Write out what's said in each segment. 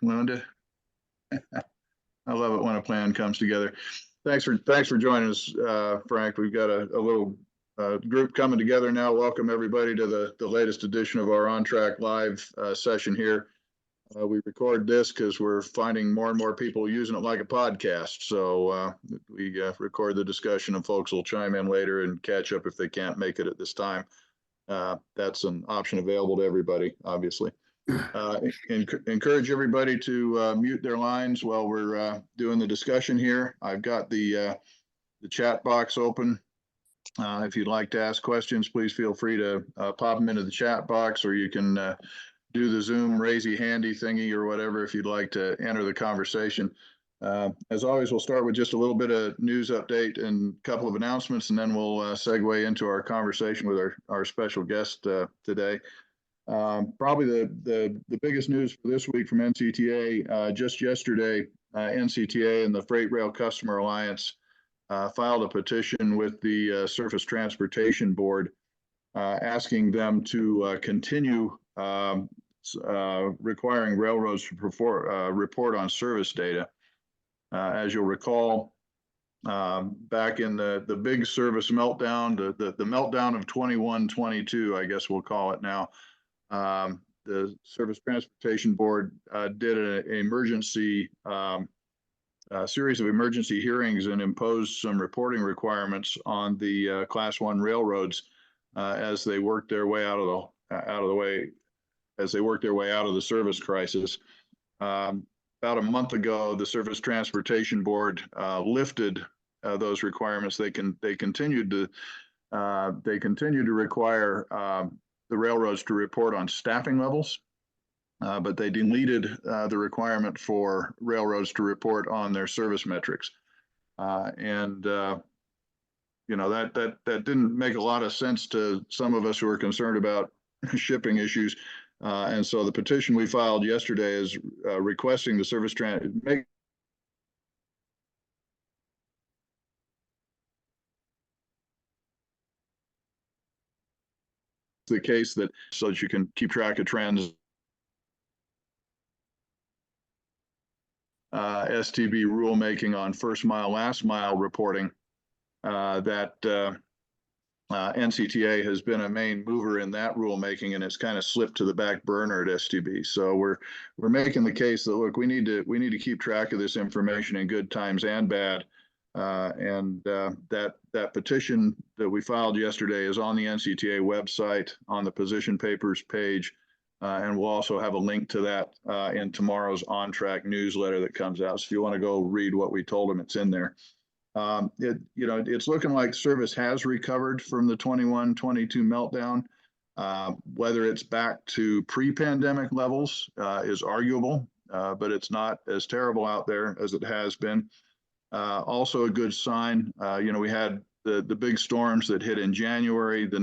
Linda. I love it when a plan comes together. Thanks for joining us, Frank. We've got a little group coming together now. Welcome everybody to the latest edition of our On Track Live session here. We record this because we're finding more and more people using it like a podcast. So we record the discussion, and folks will chime in later and catch up if they can't make it at this time. That's an option available to everybody, obviously. Encourage everybody to mute their lines while we're doing the discussion here. I've got the chat box open. If you'd like to ask questions, please feel free to pop them into the chat box, or you can do the Zoom raisey handy thingy or whatever if you'd like to enter the conversation. As always, we'll start with just a little bit of news update and a couple of announcements, and then we'll segue into our conversation with our special guest today. Probably the biggest news for this week from NCTA, just yesterday, NCTA and the Freight Rail Customer Alliance filed a petition with the Surface Transportation Board asking them to continue requiring railroads to report on service data. As you'll recall, back in the big service meltdown, the meltdown of 21-22, I guess we'll call it now, the Surface Transportation Board did an emergency series of emergency hearings and imposed some reporting requirements on the Class 1 railroads as they worked their way out of the service crisis. About a month ago, the Surface Transportation Board lifted those requirements. They continued to require the railroads to report on staffing levels, but they deleted the requirement for railroads to report on their service metrics. That didn't make a lot of sense to some of us who are concerned about shipping issues. And so the petition we filed yesterday is requesting the Surface make the case that so that you can keep track of trends. STB rulemaking on first mile, last mile reporting that NCTA has been a main mover in that rulemaking, and it's kind of slipped to the back burner at STB. So we're making the case that look, we need to keep track of this information in good times and bad. That petition that we filed yesterday is on the NCTA website on the position papers page, and we'll also have a link to that in tomorrow's On Track newsletter that comes out. So if you want to go read what we told them, it's in there. It's looking like service has recovered from the 21-22 meltdown. Whether it's back to pre-pandemic levels is arguable, but it's not as terrible out there as it has been. Also a good sign, we had the big storms that hit in January. The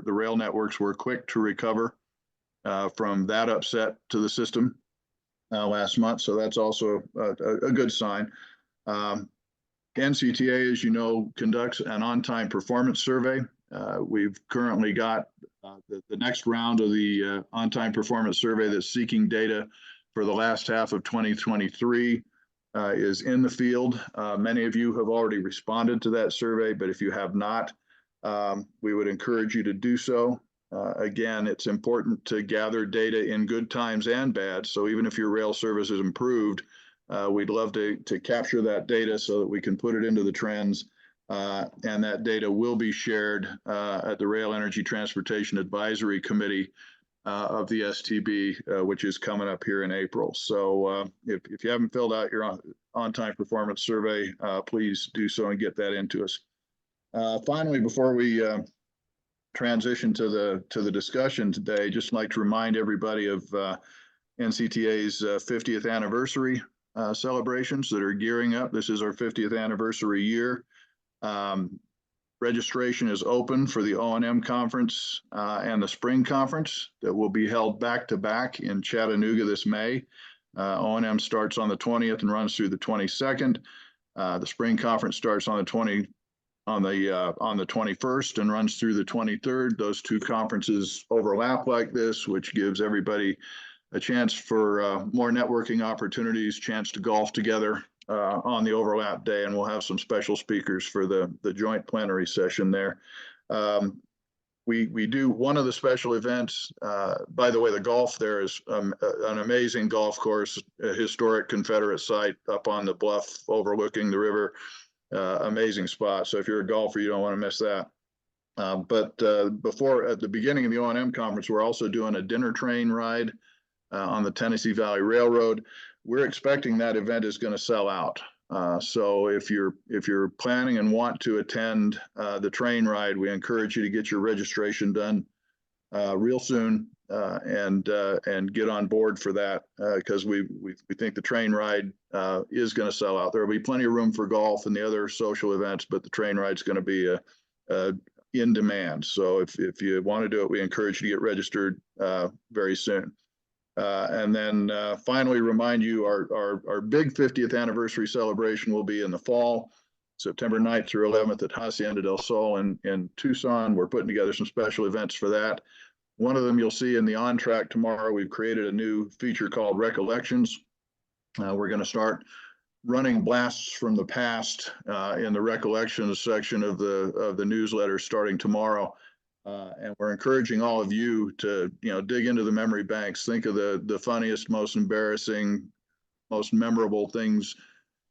rail networks were quick to recover from that upset to the system last month. So that's also a good sign. NCTA, as you know, conducts an on-time performance survey. We've currently got the next round of the on-time performance survey that's seeking data for the last half of 2023 is in the field. Many of you have already responded to that survey, but if you have not, we would encourage you to do so. Again, it's important to gather data in good times and bad. So even if your rail service is improved, we'd love to capture that data so that we can put it into the trends, and that data will be shared at the Rail Energy Transportation Advisory Committee of the STB, which is coming up here in April. So if you haven't filled out your on-time performance survey, please do so and get that into us. Finally, before we transition to the discussion today, just like to remind everybody of NCTA's 50th anniversary celebrations that are gearing up. This is our 50th anniversary year. Registration is open for the O&M conference and the spring conference that will be held back to back in Chattanooga this May. O&M starts on the 20th and runs through the 22nd. The spring conference starts on the 21st and runs through the 23rd. Those two conferences overlap like this, which gives everybody a chance for more networking opportunities, chance to golf together on the overlap day, and we'll have some special speakers for the joint plenary session there. We do one of the special events. By the way, the golf there is an amazing golf course, a historic Confederate site up on the bluff overlooking the river. Amazing spot. So if you're a golfer, you don't want to miss that. But before, at the beginning of the O&M conference, we're also doing a dinner train ride on the Tennessee Valley Railroad. We're expecting that event is going to sell out. So if you're planning and want to attend the train ride, we encourage you to get your registration done real soon and get on board for that because we think the train ride is going to sell out. There will be plenty of room for golf and the other social events, but the train ride is going to be in demand. So if you want to do it, we encourage you to get registered very soon. And then finally remind you our big 50th anniversary celebration will be in the fall, September 9th through 11th at Hacienda del Sol in Tucson. We're putting together some special events for that. One of them you'll see in the On Track tomorrow. We've created a new feature called Recollections. We're going to start running blasts from the past in the Recollections section of the newsletter starting tomorrow. And we're encouraging all of you to, dig into the memory banks, think of the funniest, most embarrassing, most memorable things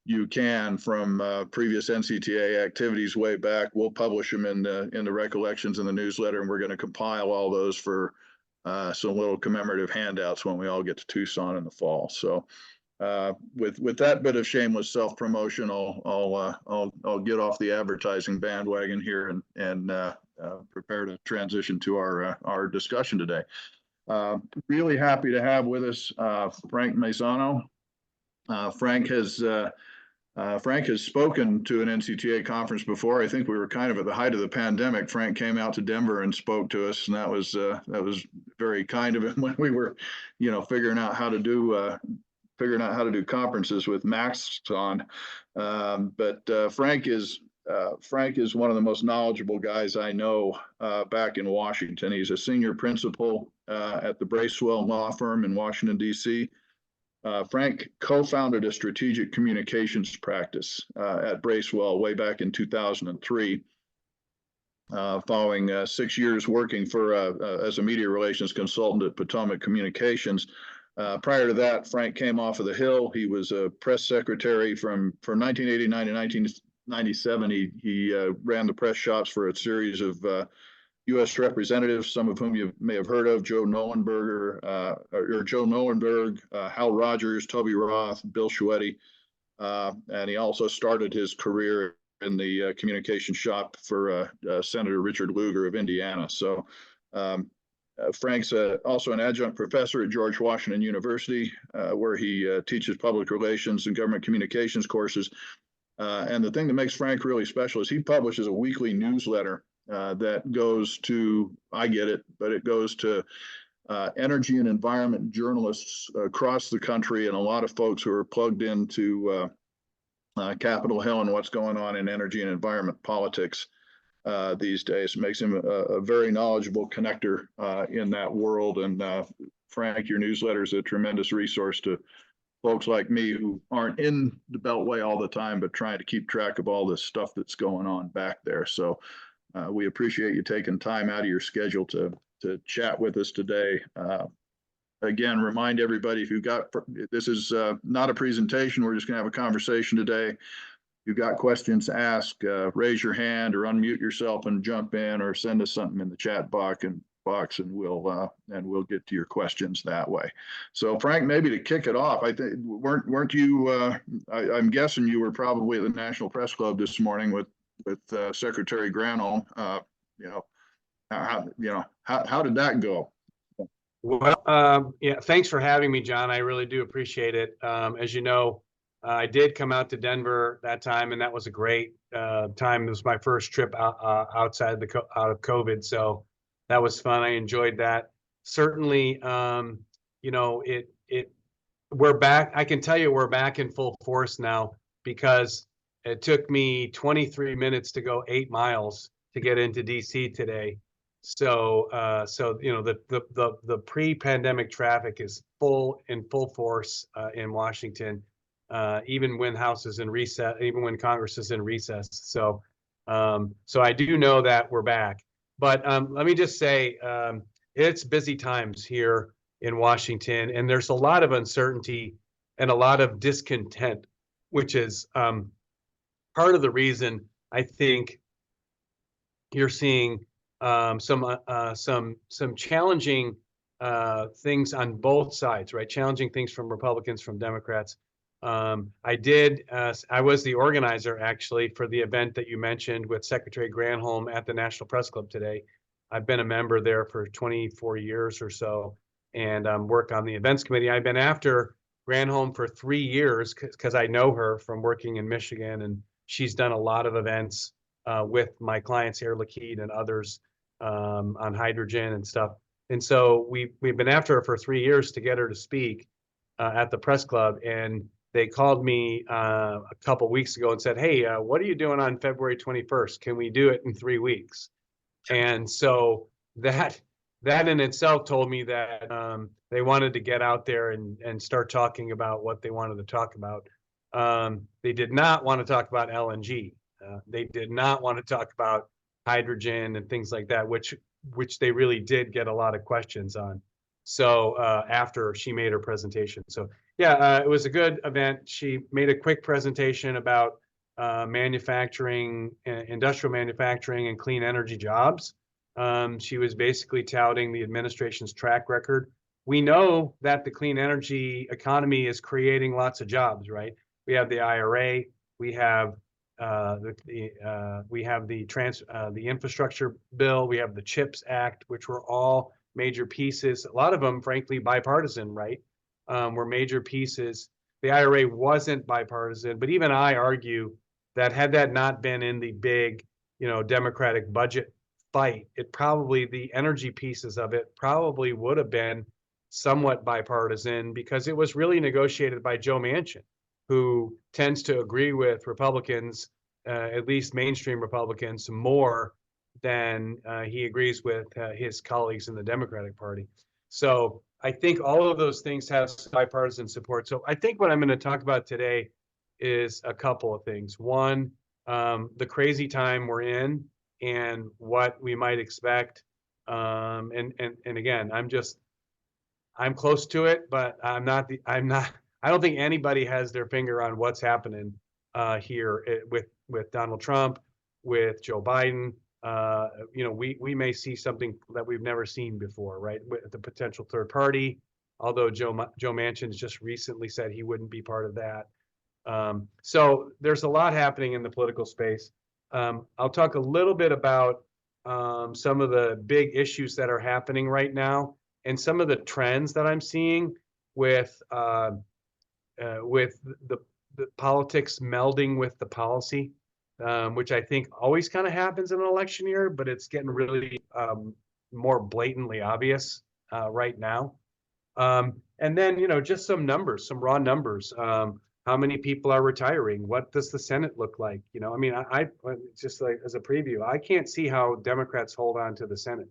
you can from previous NCTA activities way back. We'll publish them in the Recollections in the newsletter, and we're going to compile all those for some little commemorative handouts when we all get to Tucson in the fall. So with that bit of shameless self-promotion, I'll get off the advertising bandwagon here and prepare to transition to our discussion today. Really happy to have with us Frank Maisano. Frank has spoken to an NCTA conference before. I think we were kind of at the height of the pandemic. Frank came out to Denver and spoke to us, and that was very kind of him when we were, figuring out how to do conferences with masks on. But Frank is one of the most knowledgeable guys I know back in Washington. He's a senior principal at the Bracewell Law Firm in Washington, D.C. Frank co-founded a strategic communications practice at Bracewell way back in 2003, following 6 years working as a media relations consultant at Potomac Communications. Prior to that, Frank came off of the Hill. He was a press secretary from 1989 to 1997. He ran the press shops for a series of U.S. representatives, some of whom you may have heard of: Joe Nolenberg, Hal Rogers, Toby Roth, Bill Schwetti. And he also started his career in the communication shop for Senator Richard Lugar of Indiana. So Frank's also an adjunct professor at George Washington University, where he teaches public relations and government communications courses. And the thing that makes Frank really special is he publishes a weekly newsletter that goes to, I get it, but it goes to energy and environment journalists across the country and a lot of folks who are plugged into Capitol Hill and what's going on in energy and environment politics these days. It makes him a very knowledgeable connector in that world. And Frank, your newsletter is a tremendous resource to folks like me who aren't in the Beltway all the time, but trying to keep track of all this stuff that's going on back there. So we appreciate you taking time out of your schedule to chat with us today. Again, remind everybody, this is not a presentation, we're just gonna have a conversation today. If you've got questions to ask, raise your hand or unmute yourself and jump in, or send us something in the chat box and we'll get to your questions that way. So Frank, maybe to kick it off, I think weren't you? I'm guessing you were probably at the National Press Club this morning with Secretary Granholm. How did that go? Well, yeah, thanks for having me, John. I really do appreciate it. As you know, I did come out to Denver that time, and that was a great time. It was my first trip out of COVID, so that was fun. I enjoyed that. Certainly, we're back. I can tell you we're back in full force now, because it took me 23 minutes to go 8 miles to get into DC today. So you know, the pre-pandemic traffic is in full force in Washington, even when House is in recess, even when Congress is in recess. So I do know that we're back. But let me just say, it's busy times here in Washington, and there's a lot of uncertainty and a lot of discontent, which is part of the reason I think you're seeing some challenging things on both sides, right? Challenging things from Republicans, from Democrats. I was the organizer actually for the event that you mentioned with Secretary Granholm at the National Press Club today. I've been a member there for 24 years or so, and work on the events committee. I've been after Granholm for 3 years because I know her from working in Michigan, and she's done a lot of events with my clients, Air Liquide and others, on hydrogen and stuff. And so we've been after her for 3 years to get her to speak at the press club. And they called me a couple weeks ago and said, "Hey, what are you doing on February 21st? Can we do it in 3 weeks?" And so that in itself told me that they wanted to get out there and start talking about what they wanted to talk about. They did not want to talk about LNG. They did not want to talk about hydrogen and things like that, which they really did get a lot of questions on. So after she made her presentation, so yeah, it was a good event. She made a quick presentation about manufacturing, industrial manufacturing, and clean energy jobs. She was basically touting the administration's track record. We know that the clean energy economy is creating lots of jobs, right? We have the IRA, we have the infrastructure bill, we have the CHIPS Act, which were all major pieces. A lot of them, frankly, bipartisan, right? Were major pieces. The IRA wasn't bipartisan, but even I argue that had that not been in the big, Democratic budget fight, the energy pieces of it probably would have been somewhat bipartisan because it was really negotiated by Joe Manchin, who tends to agree with Republicans, at least mainstream Republicans, more than he agrees with his colleagues in the Democratic Party. So I think all of those things have bipartisan support. So I think what I'm going to talk about today is a couple of things. One, the crazy time we're in and what we might expect. And again, I'm close to it, but I don't think anybody has their finger on what's happening here with Donald Trump, with Joe Biden. We may see something that we've never seen before, right? With the potential third party, although Joe Manchin just recently said he wouldn't be part of that. So there's a lot happening in the political space. I'll talk a little bit about some of the big issues that are happening right now and some of the trends that I'm seeing with the politics melding with the policy, which I think always kind of happens in an election year, but it's getting really more blatantly obvious right now. And then, just some numbers, some raw numbers. How many people are retiring? What does the Senate look like? I just like as a preview, I can't see how Democrats hold on to the Senate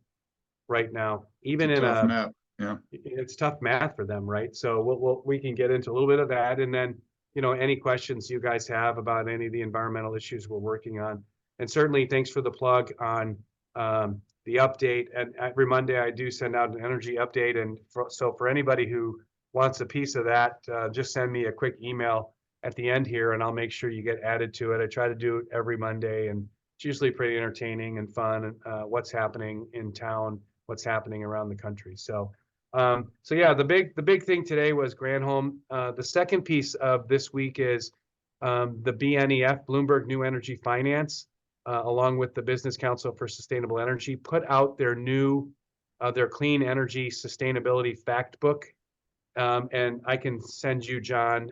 right now, even It's in tough math. Yeah. It's tough math for them, right? So we can get into a little bit of that, and then any questions you guys have about any of the environmental issues we're working on, and certainly thanks for the plug on the update. And every Monday I do send out an energy update, and so for anybody who wants a piece of that, just send me a quick email at the end here, and I'll make sure you get added to it. I try to do it every Monday, and it's usually pretty entertaining and fun. What's happening in town, what's happening around the country. So yeah, the big thing today was Granholm. The second piece of this week is the BNEF, Bloomberg New Energy Finance, along with the Business Council for Sustainable Energy, put out their clean energy sustainability fact book. And I can send you, John,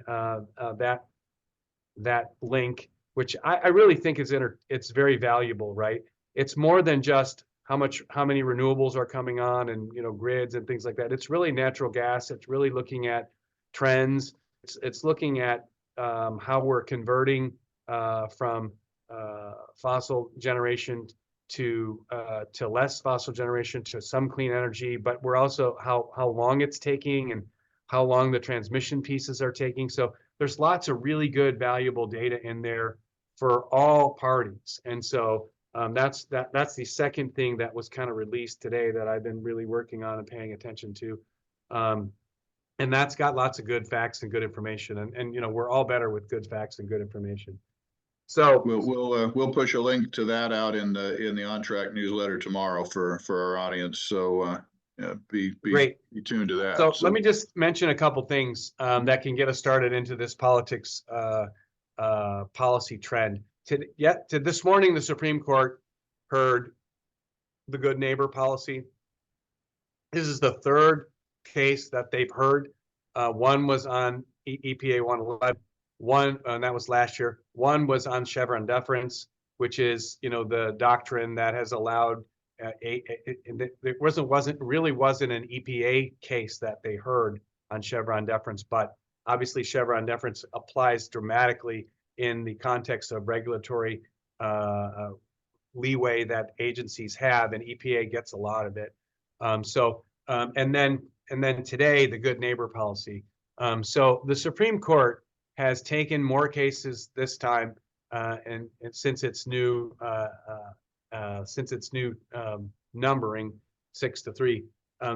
that link, which I really think it's very valuable, right? It's more than just how many renewables are coming on and grids and things like that. It's really natural gas. It's really looking at trends. It's looking at how we're converting from fossil generation to less fossil generation, to some clean energy, but we're also how long it's taking and how long the transmission pieces are taking. So there's lots of really good, valuable data in there for all parties. And so that's the second thing that was kind of released today that I've been really working on and paying attention to. And that's got lots of good facts and good information. And you know, we're all better with good facts and good information. So We'll push a link to that out in the On Track newsletter tomorrow for our audience. So yeah, be great. Be tuned to that. So let me just mention a couple things that can get us started into this politics policy trend. To this morning, the Supreme Court heard the good neighbor policy. This is the third case that they've heard. One was on EPA 111. One, and that was last year. One was on Chevron deference, which is, you know, the doctrine that has allowed it wasn't an EPA case that they heard on Chevron deference, but obviously Chevron deference applies dramatically in the context of regulatory leeway that agencies have, and EPA gets a lot of it. And then today, the good neighbor policy. So the Supreme Court has taken more cases this time, and since its new numbering 6-3,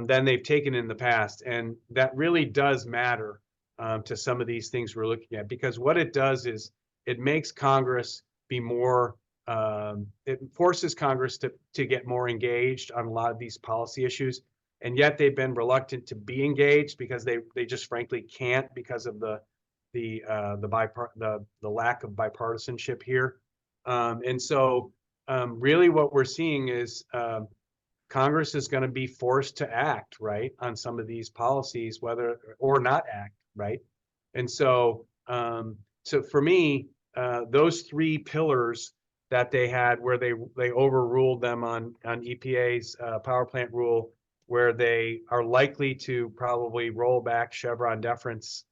than they've taken in the past, and that really does matter to some of these things we're looking at, because what it does is it makes Congress be more. It forces Congress to get more engaged on a lot of these policy issues, and yet they've been reluctant to be engaged because they just frankly can't, because of the lack of bipartisanship here. And so really what we're seeing is Congress is going to be forced to act, right, on some of these policies, whether or not act, right? And so so for me, those three pillars that they had, where they overruled them on EPA's power plant rule, where they are likely to probably roll back Chevron deference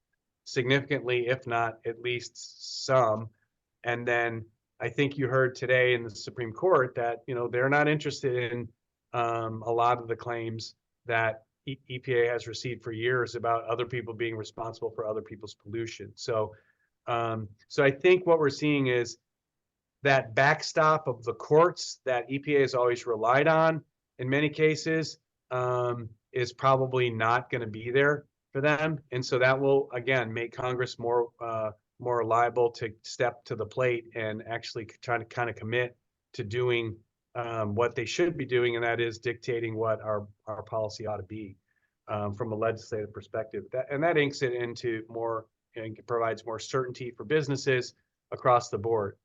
significantly, if not at least some. And then I think you heard today in the Supreme Court that, you know, they're not interested in a lot of the claims that EPA has received for years about other people being responsible for other people's pollution. So so I think what we're seeing is that backstop of the courts that EPA has always relied on in many cases is probably not going to be there for them. And so that will, again, make Congress more liable to step to the plate and actually try to kind of commit to doing what they should be doing, and that is dictating what our policy ought to be from a legislative perspective. That inks it into more and provides more certainty for businesses across the board.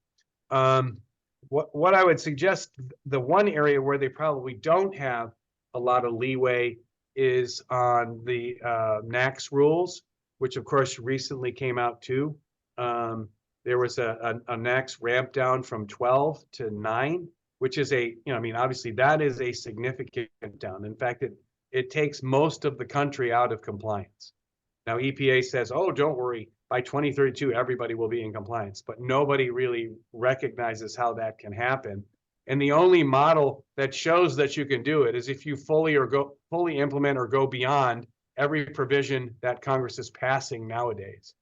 What I would suggest, the one area where they probably don't have a lot of leeway is on the NAAQS rules, which of course recently came out too. There was a NAAQS ramp down from 12 to 9, which is obviously that is a significant down. In fact, it takes most of the country out of compliance. Now, EPA says, oh, don't worry, by 2032, everybody will be in compliance, but nobody really recognizes how that can happen. And the only model that shows that you can do it is if you fully implement or go beyond every provision that Congress is passing nowadays,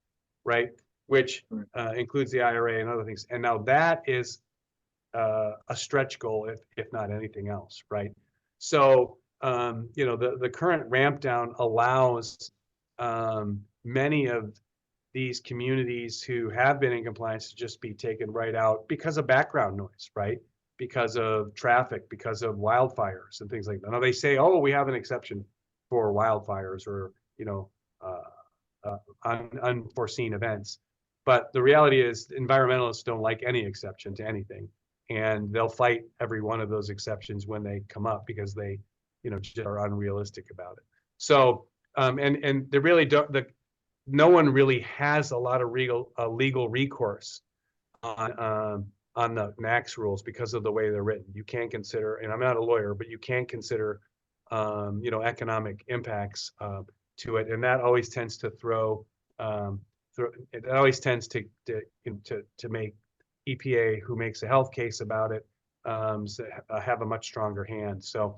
right? Which includes the IRA and other things. And now that is a stretch goal, if not anything else, right? So, the current ramp down allows many of these communities who have been in compliance to just be taken right out because of background noise, right? Because of traffic, because of wildfires and things like that. Now they say, oh, we have an exception for wildfires or, unforeseen events. But the reality is environmentalists don't like any exception to anything. And they'll fight every one of those exceptions when they come up because they, just are unrealistic about it. So, and they really don't, no one really has a lot of legal recourse on the NAAQS rules because of the way they're written. You can't consider, and I'm not a lawyer, but you can't consider, economic impacts to it, and that always tends to to make EPA, who makes a health case about it, have a much stronger hand. So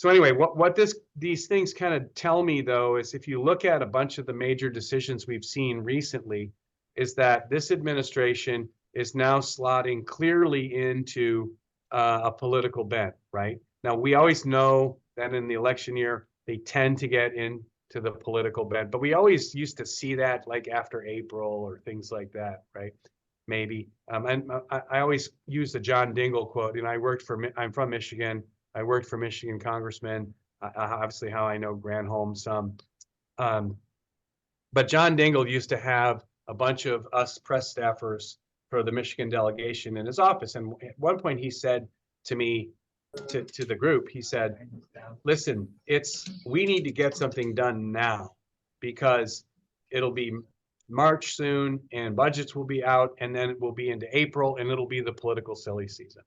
anyway, what these things kind of tell me, though, is if you look at a bunch of the major decisions we've seen recently, is that this administration is now slotting clearly into a political bent, right? Now, we always know that in the election year, they tend to get into the political bent, but we always used to see that like after April or things like that, right? Maybe. And I always use the John Dingell quote, and I'm from Michigan. I worked for Michigan congressmen, obviously how I know Granholm some. But John Dingell used to have a bunch of us press staffers for the Michigan delegation in his office. And at one point he said to me, to the group, he said, listen, we need to get something done now because it'll be March soon and budgets will be out, and then it will be into April and it'll be the political silly season,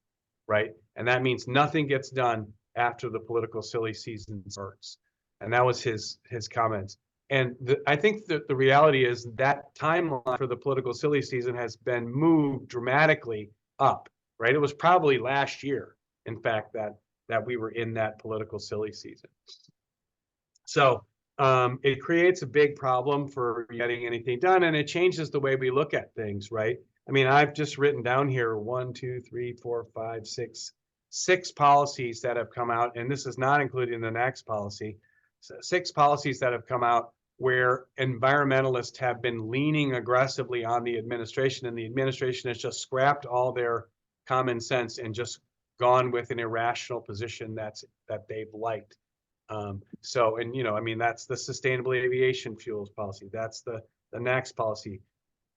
right? And that means nothing gets done after the political silly season starts. And that was his comments. And I think that the reality is that timeline for the political silly season has been moved dramatically up, right? It was probably last year, in fact, that we were in that political silly season. So it creates a big problem for getting anything done, and it changes the way we look at things, right? I mean, I've just written down here 1, 2, 3, 4, 5, 6 policies that have come out, and this is not including the next policy. So 6 policies that have come out where environmentalists have been leaning aggressively on the administration, and the administration has just scrapped all their common sense and just gone with an irrational position that they've liked. So, and I mean, that's the sustainable aviation fuels policy. That's the NAAQS policy.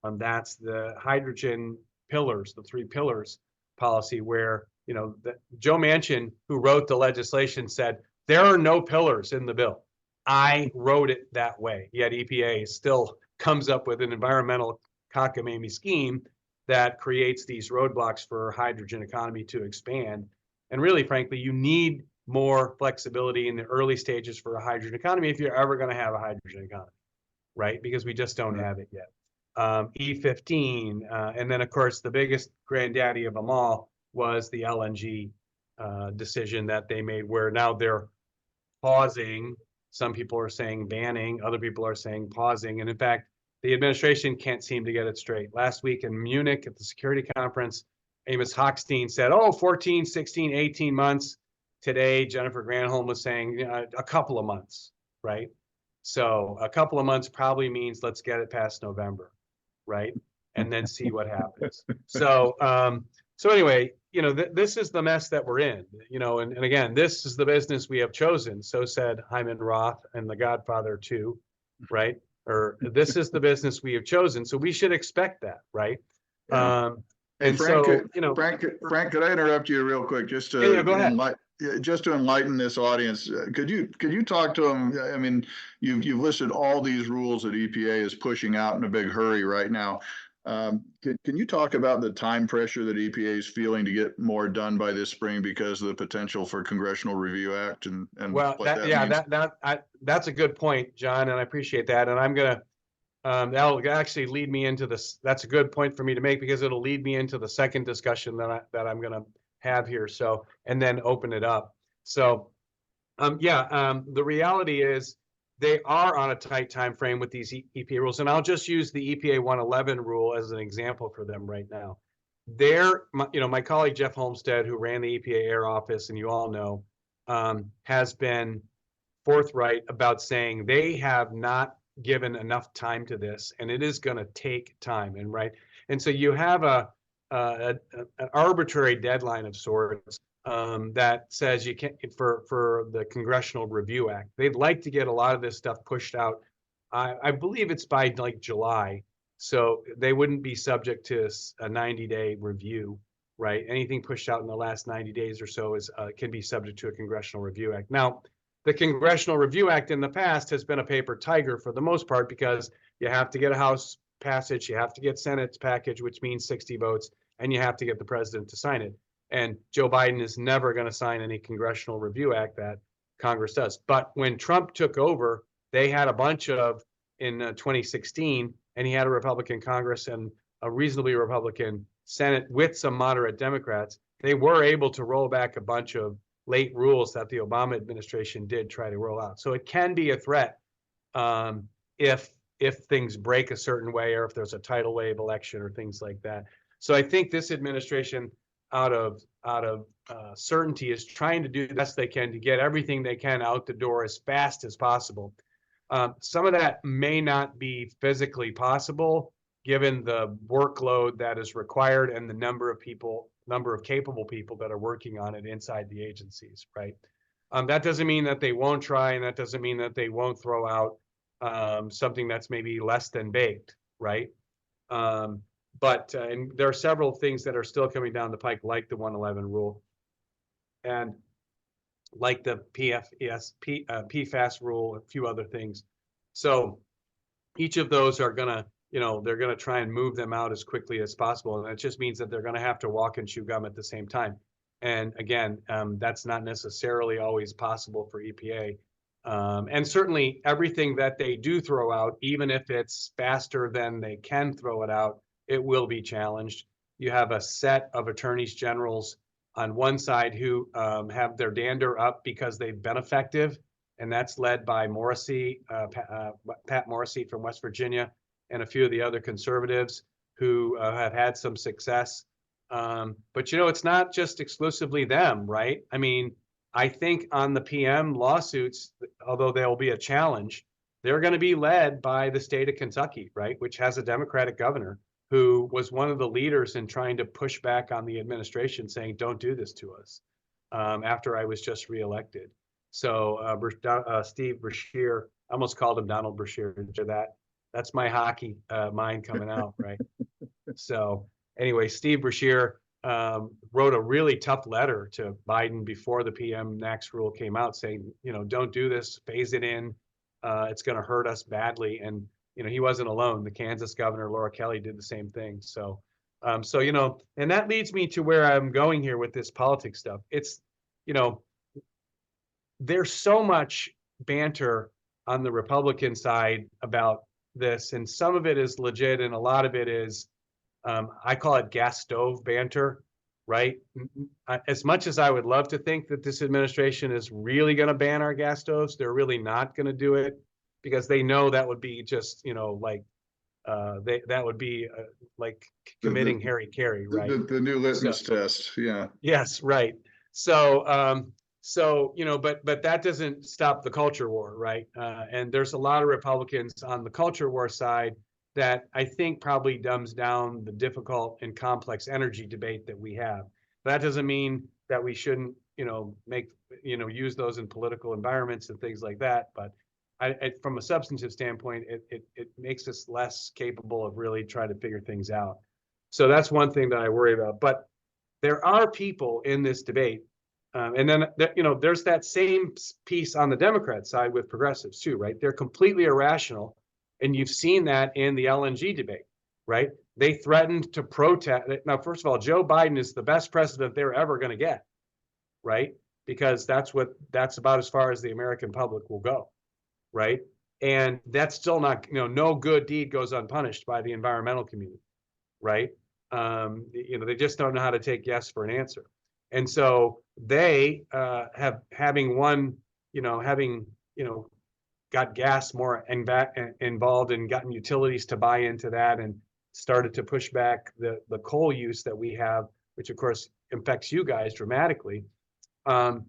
That's the hydrogen pillars, the 3 pillars policy, where Joe Manchin, who wrote the legislation, said there are no pillars in the bill. I wrote it that way. Yet EPA still comes up with an environmental cockamamie scheme that creates these roadblocks for hydrogen economy to expand. And really, frankly, you need more flexibility in the early stages for a hydrogen economy if you're ever going to have a hydrogen economy, right? Because we just don't have it yet. E15, and then of course the biggest granddaddy of them all was the LNG decision that they made, where now they're pausing. Some people are saying banning, other people are saying pausing, and in fact, the administration can't seem to get it straight. Last week in Munich at the security conference, Amos Hochstein said, 14, 16, 18 months. Today, Jennifer Granholm was saying a couple of months, right? So a couple of months probably means let's get it past November, right? And then see what happens. So anyway, this is the mess that we're in, and again, this is the business we have chosen. So said Hyman Roth and The Godfather 2, right? Or this is the business we have chosen. So we should expect that, right? Yeah. Hey, Frank, Frank, could I interrupt you real quick just to go ahead. Just to enlighten this audience? Could you talk to them? I mean, you've listed all these rules that EPA is pushing out in a big hurry right now. Can you talk about the time pressure that EPA is feeling to get more done by this spring because of the potential for Congressional Review Act and well, what that means? That's a good point, John, and I appreciate that. And I'm gonna that'll actually lead me into this. That's a good point for me to make because it'll lead me into the second discussion that I'm gonna have here. So, and then open it up. So, the reality is they are on a tight time frame with these EPA rules, and I'll just use the EPA 111 rule as an example for them right now. My colleague Jeff Homestead, who ran the EPA Air Office, and you all know, has been forthright about saying they have not given enough time to this, and it is going to take time. And so you have an arbitrary deadline of sorts that says you can't for the Congressional Review Act. They'd like to get a lot of this stuff pushed out. I believe it's by like July, so they wouldn't be subject to a 90-day review, right? Anything pushed out in the last 90 days or so can be subject to a Congressional Review Act. Now, the Congressional Review Act in the past has been a paper tiger for the most part because you have to get a House passage, you have to get Senate's package, which means 60 votes, and you have to get the president to sign it. And Joe Biden is never going to sign any Congressional Review Act that Congress does. But when Trump took over, they had a bunch in 2016, and he had a Republican Congress and a reasonably Republican Senate with some moderate Democrats. they were able to roll back a bunch of late rules that the Obama administration did try to roll out. So it can be a threat if things break a certain way, or if there's a tidal wave election or things like that. So I think this administration, out of certainty, is trying to do the best they can to get everything they can out the door as fast as possible. Some of that may not be physically possible given the workload that is required and the number of capable people that are working on it inside the agencies, right? That doesn't mean that they won't try, and that doesn't mean that they won't throw out something that's maybe less than baked, right? But and there are several things that are still coming down the pike, like the 111 rule, and like the PFAS rule, a few other things. So each of those are gonna, they're gonna try and move them out as quickly as possible, and it just means that they're gonna have to walk and chew gum at the same time. And again, that's not necessarily always possible for EPA. And certainly everything that they do throw out, even if it's faster than they can throw it out, it will be challenged. You have a set of attorneys generals on one side who have their dander up because they've been effective, and that's led by Morrissey, Pat Morrissey from West Virginia, and a few of the other conservatives who have had some success. But it's not just exclusively them, right? I mean, I think on the PM lawsuits, although there will be a challenge, they're going to be led by the state of Kentucky, right, which has a Democratic governor who was one of the leaders in trying to push back on the administration, saying, "Don't do this to us," after I was just reelected. So Steve Beshear, I almost called him Donald Beshear. That's my hockey mind coming out, right? So anyway, Steve Beshear wrote a really tough letter to Biden before the PM NAAQS rule came out, saying, don't do this, phase it in. It's going to hurt us badly. And, he wasn't alone. The Kansas governor, Laura Kelly, did the same thing. So, and that leads me to where I'm going here with this politics stuff. It's, there's so much banter on the Republican side about this, and some of it is legit, and a lot of it is, I call it gas stove banter, right? As much as I would love to think that this administration is really going to ban our gas stoves, they're really not going to do it, because they know that would be just, that would be like committing Harry Carey, right? The new litmus test, yeah. Yes, right. So, but that doesn't stop the culture war, right? And there's a lot of Republicans on the culture war side that I think probably dumbs down the difficult and complex energy debate that we have. But that doesn't mean that we shouldn't, use those in political environments and things like that. But from a substantive standpoint, it makes us less capable of really trying to figure things out. So that's one thing that I worry about. But there are people in this debate, and then there's that same piece on the Democrat side with progressives too, right? They're completely irrational. And you've seen that in the LNG debate, right? They threatened to protest. Now, first of all, Joe Biden is the best president they're ever going to get, right? Because that's about as far as the American public will go, right? And that's still not, no good deed goes unpunished by the environmental community, right? They just don't know how to take yes for an answer. And so they having got gas more involved and gotten utilities to buy into that, and started to push back the coal use that we have, which of course affects you guys dramatically. The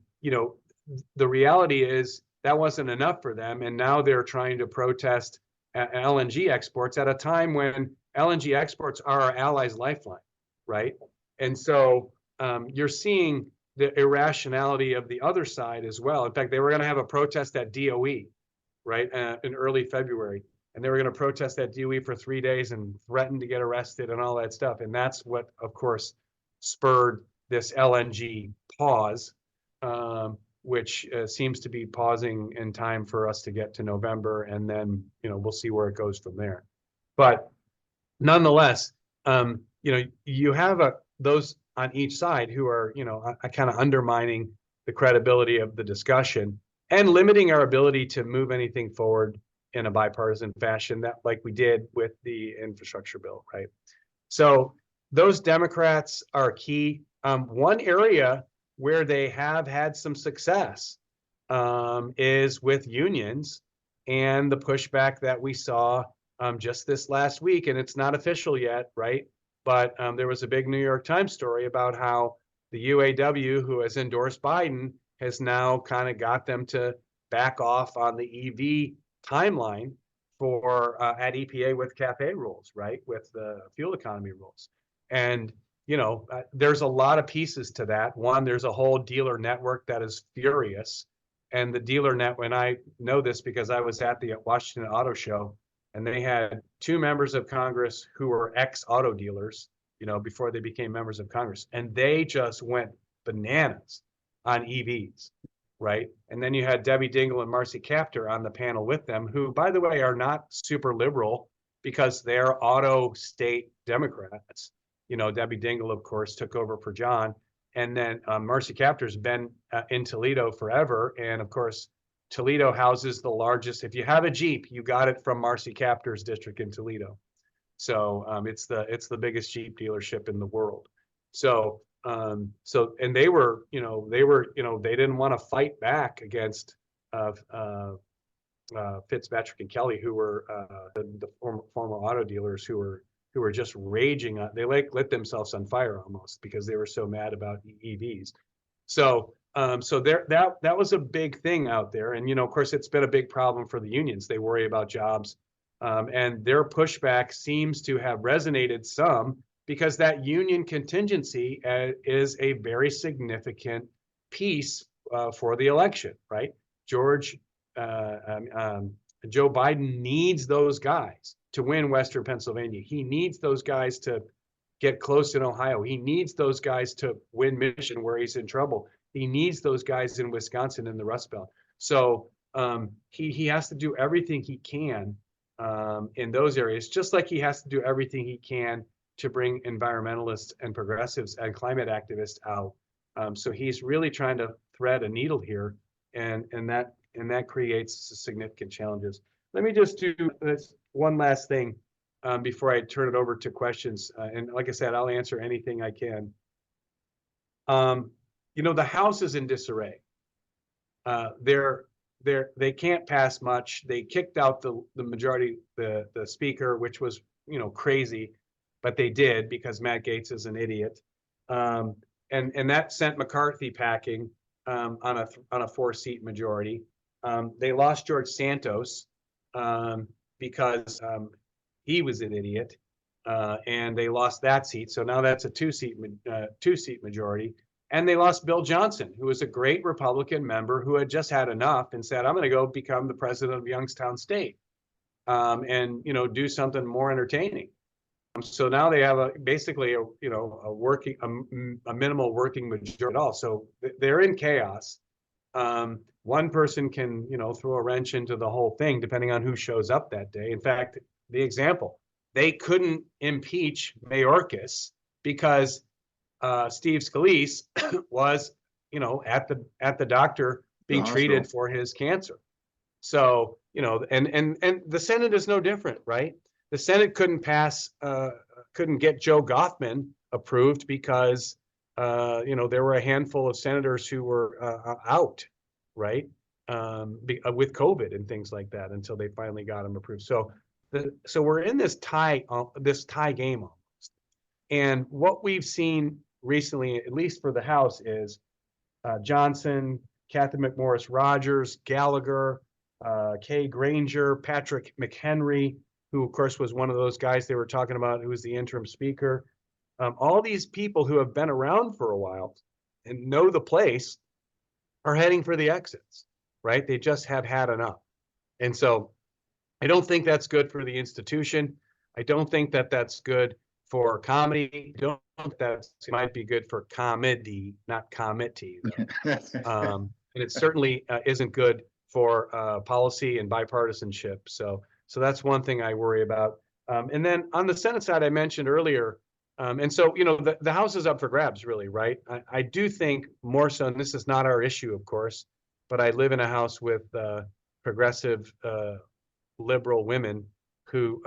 reality is that wasn't enough for them, and now they're trying to protest LNG exports at a time when LNG exports are our allies' lifeline, right? And so you're seeing the irrationality of the other side as well. In fact, they were going to have a protest at DOE, right, in early February, and they were going to protest at DOE for 3 days and threaten to get arrested and all that stuff. And that's what, of course, spurred this LNG pause, which seems to be pausing in time for us to get to November, and then we'll see where it goes from there. But nonetheless, you have those on each side who are kind of undermining the credibility of the discussion and limiting our ability to move anything forward in a bipartisan fashion, that like we did with the infrastructure bill, right? So those Democrats are key. One area where they have had some success is with unions and the pushback that we saw just this last week. And it's not official yet, right? But there was a big New York Times story about how the UAW, who has endorsed Biden, has now kind of got them to back off on the EV timeline for at EPA with CAFE rules, right? With the fuel economy rules. And there's a lot of pieces to that. One, there's a whole dealer network that is furious. And the dealer net, when I know this because I was at the Washington Auto Show, and they had 2 members of Congress who were ex-auto dealers, before they became members of Congress, and they just went bananas on EVs, right? And then you had Debbie Dingell and Marcy Kaptur on the panel with them, who, by the way, are not super liberal because they're auto state Democrats. Debbie Dingell, of course, took over for John. And then Marcy Kaptur's been in Toledo forever. And of course, Toledo houses the largest. If you have a Jeep, you got it from Marcy Kaptur's district in Toledo. So it's the biggest Jeep dealership in the world. So and they didn't want to fight back against Fitzpatrick and Kelly, who were the former auto dealers who were just raging. They lit themselves on fire almost because they were so mad about EVs. So that was a big thing out there. And, of course, it's been a big problem for the unions. They worry about jobs. And their pushback seems to have resonated some because that union contingency is a very significant piece for the election, right? Joe Biden needs those guys to win Western Pennsylvania. He needs those guys to get close in Ohio. He needs those guys to win Michigan, where he's in trouble. He needs those guys in Wisconsin in the Rust Belt. So he has to do everything he can in those areas, just like he has to do everything he can to bring environmentalists and progressives and climate activists out. So he's really trying to thread a needle here, and that creates significant challenges. Let me just do this one last thing before I turn it over to questions. And like I said, I'll answer anything I can. The House is in disarray. They can't pass much. They kicked out the majority, the speaker, which was crazy, but they did because Matt Gaetz is an idiot, and that sent McCarthy packing on a 4-seat majority. They lost George Santos because he was an idiot, and they lost that seat. So now that's a 2-seat majority. And they lost Bill Johnson, who was a great Republican member who had just had enough and said, I'm going to go become the president of Youngstown State and, do something more entertaining. So now they have basically a minimal working majority at all. So they're in chaos. One person can, throw a wrench into the whole thing, depending on who shows up that day. In fact, the example, they couldn't impeach Mayorkas because Steve Scalise was, at the doctor being treated for his cancer. So, and the Senate is no different, right? The Senate couldn't get Joe Goffman approved because, there were a handful of senators who were out, right? With COVID and things like that until they finally got him approved. So we're in this tie game almost. And what we've seen recently, at least for the House, is Johnson, Cathy McMorris Rodgers, Gallagher, Kay Granger, Patrick McHenry, who of course was one of those guys they were talking about, who was the interim speaker. All these people who have been around for a while and know the place are heading for the exits, right? They just have had enough. And so I don't think that's good for the institution. I don't think that that's good for comedy. I don't think that might be good for comedy, not committee. And it certainly isn't good for policy and bipartisanship. So that's one thing I worry about. And then on the Senate side, I mentioned earlier, and so, the House is up for grabs, really, right? I do think more so, and this is not our issue, of course, but I live in a house with progressive liberal women who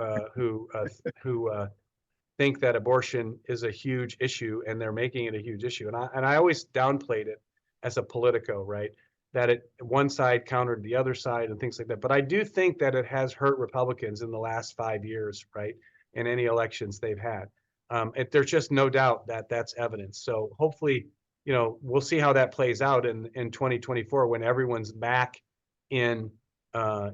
think that abortion is a huge issue, and they're making it a huge issue. And I always downplayed it as a Politico, right? That one side countered the other side and things like that. But I do think that it has hurt Republicans in the last 5 years, right? In any elections they've had. There's just no doubt that that's evidence. So hopefully, we'll see how that plays out in 2024 when everyone's back in a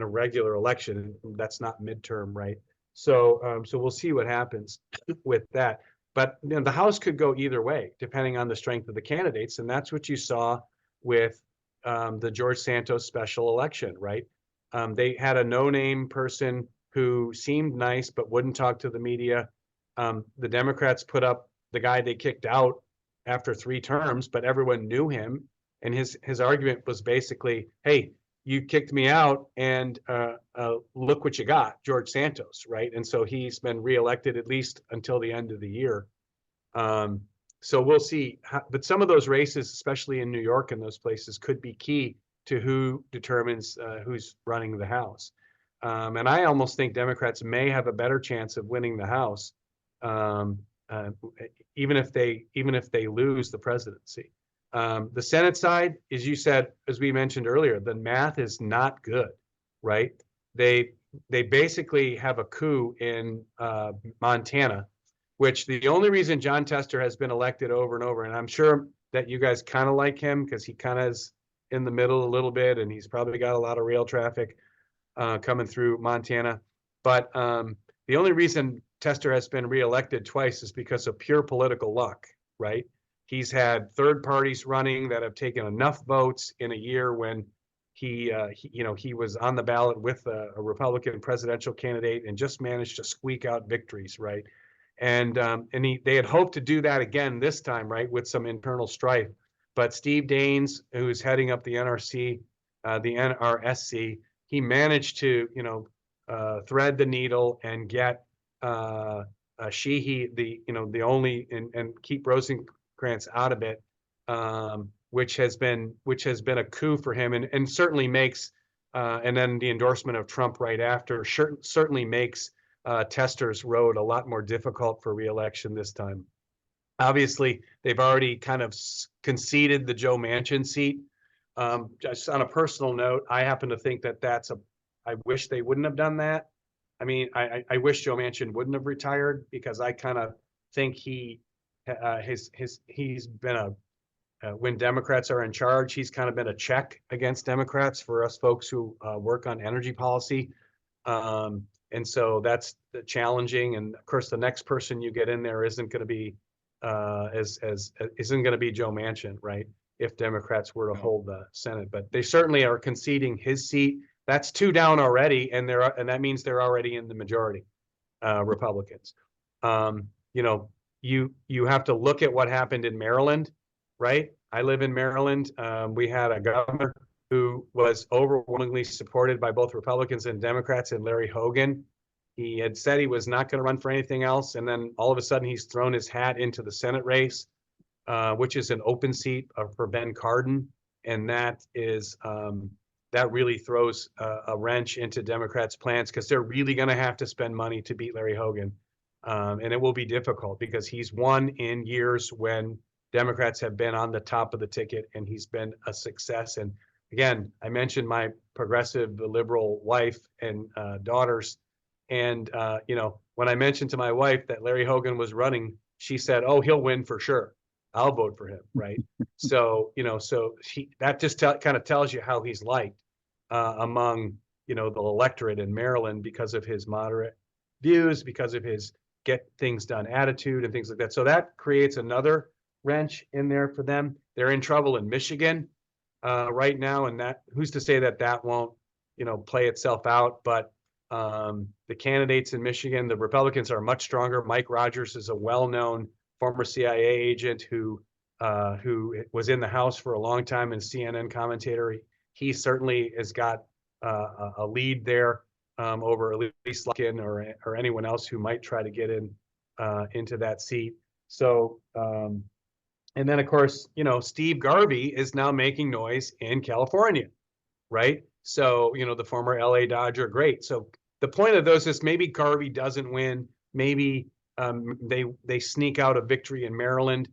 regular election. That's not midterm, right? So we'll see what happens with that. But the House could go either way, depending on the strength of the candidates, and that's what you saw with the George Santos special election, right? They had a no-name person who seemed nice but wouldn't talk to the media. The Democrats put up the guy they kicked out after 3 terms, but everyone knew him, and his argument was basically, "Hey, you kicked me out, and look what you got, George Santos," right? And so he's been reelected at least until the end of the year. So we'll see. But some of those races, especially in New York and those places, could be key to who determines who's running the House. And I almost think Democrats may have a better chance of winning the House, even if they lose the presidency. The Senate side, as you said, as we mentioned earlier, the math is not good, right? They basically have a coup in Montana, which the only reason Jon Tester has been elected over and over, and I'm sure that you guys kind of like him because he kind of is in the middle a little bit, and he's probably got a lot of rail traffic coming through Montana. But the only reason Tester has been reelected twice is because of pure political luck, right? He's had third parties running that have taken enough votes in a year when he was on the ballot with a Republican presidential candidate and just managed to squeak out victories, right? And they had hoped to do that again this time, right, with some internal strife. But Steve Daines, who's heading up the NRC, the NRSC, he managed to thread the needle and get Sheehy, the only, and keep Rosencrantz out of it, which has been a coup for him, and certainly makes and then the endorsement of Trump right after certainly makes Tester's road a lot more difficult for re-election this time. Obviously, they've already kind of conceded the Joe Manchin seat. Just on a personal note, I happen to think that I wish they wouldn't have done that. I mean, I wish Joe Manchin wouldn't have retired, because I kind of think he's been when Democrats are in charge, he's kind of been a check against Democrats for us folks who work on energy policy. And so that's challenging. And of course, the next person you get in there isn't going to be Joe Manchin, right? If Democrats were to hold the Senate, but they certainly are conceding his seat. That's 2 down already, and that means they're already in the majority, Republicans. You have to look at what happened in Maryland, right? I live in Maryland. We had a governor who was overwhelmingly supported by both Republicans and Democrats, and Larry Hogan. He had said he was not going to run for anything else, and then all of a sudden he's thrown his hat into the Senate race, which is an open seat for Ben Cardin, and that really throws a wrench into Democrats' plans, because they're really going to have to spend money to beat Larry Hogan, and it will be difficult because he's won in years when Democrats have been on the top of the ticket, and he's been a success. And again, I mentioned my progressive liberal wife and daughters. And, when I mentioned to my wife that Larry Hogan was running, she said, "Oh, he'll win for sure. I'll vote for him." Right. So, that just kind of tells you how he's liked among, the electorate in Maryland, because of his moderate views, because of his get things done attitude and things like that. So that creates another wrench in there for them. They're in trouble in Michigan right now, and that, who's to say that won't play itself out. But the candidates in Michigan, the Republicans are much stronger. Mike Rogers is a well-known former CIA agent who was in the House for a long time and CNN commentator. He certainly has got a lead there over Elise Luckin or anyone else who might try to get into that seat. So and then, of course, Steve Garvey is now making noise in California, right? So, the former LA Dodger, great. So the point of those is maybe Garvey doesn't win, maybe they sneak out a victory in Maryland.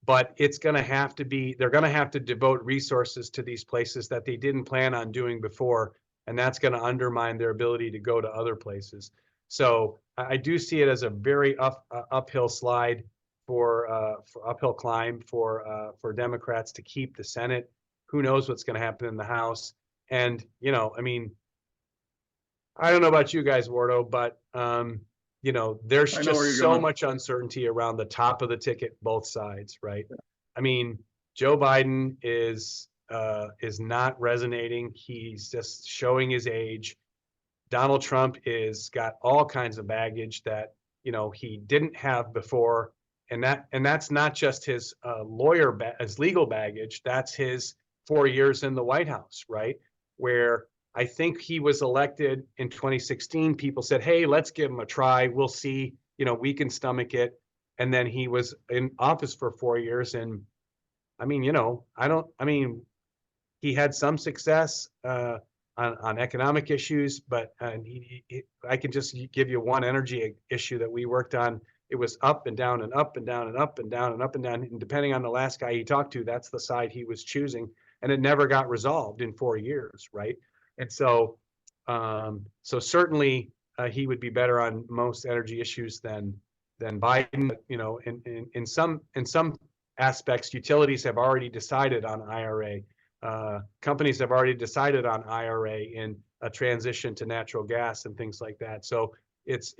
But it's going to have to be, they're going to have to devote resources to these places that they didn't plan on doing before. And that's going to undermine their ability to go to other places. So I do see it as a very uphill slide for uphill climb for Democrats to keep the Senate. Who knows what's going to happen in the House? And, you know, I mean, I don't know about you guys, Wardo, but you know, there's just so much uncertainty around the top of the ticket, both sides, right? I mean, Joe Biden is not resonating. He's just showing his age. Donald Trump is got all kinds of baggage that, you know, he didn't have before. And that's not just his his legal baggage. That's his 4 years in the White House, right? Where I think he was elected in 2016. People said, hey, let's give him a try. We'll see, you know, we can stomach it. And then he was in office for 4 years. And I mean, you know, he had some success on economic issues, but I can just give you one energy issue that we worked on. It was up and down and up and down and up and down and up and down. And depending on the last guy he talked to, that's the side he was choosing. And it never got resolved in 4 years, right? And so, so certainly he would be better on most energy issues than Biden. But, you know, in some aspects, utilities have already decided on IRA. Companies have already decided on IRA in a transition to natural gas and things like that. So it's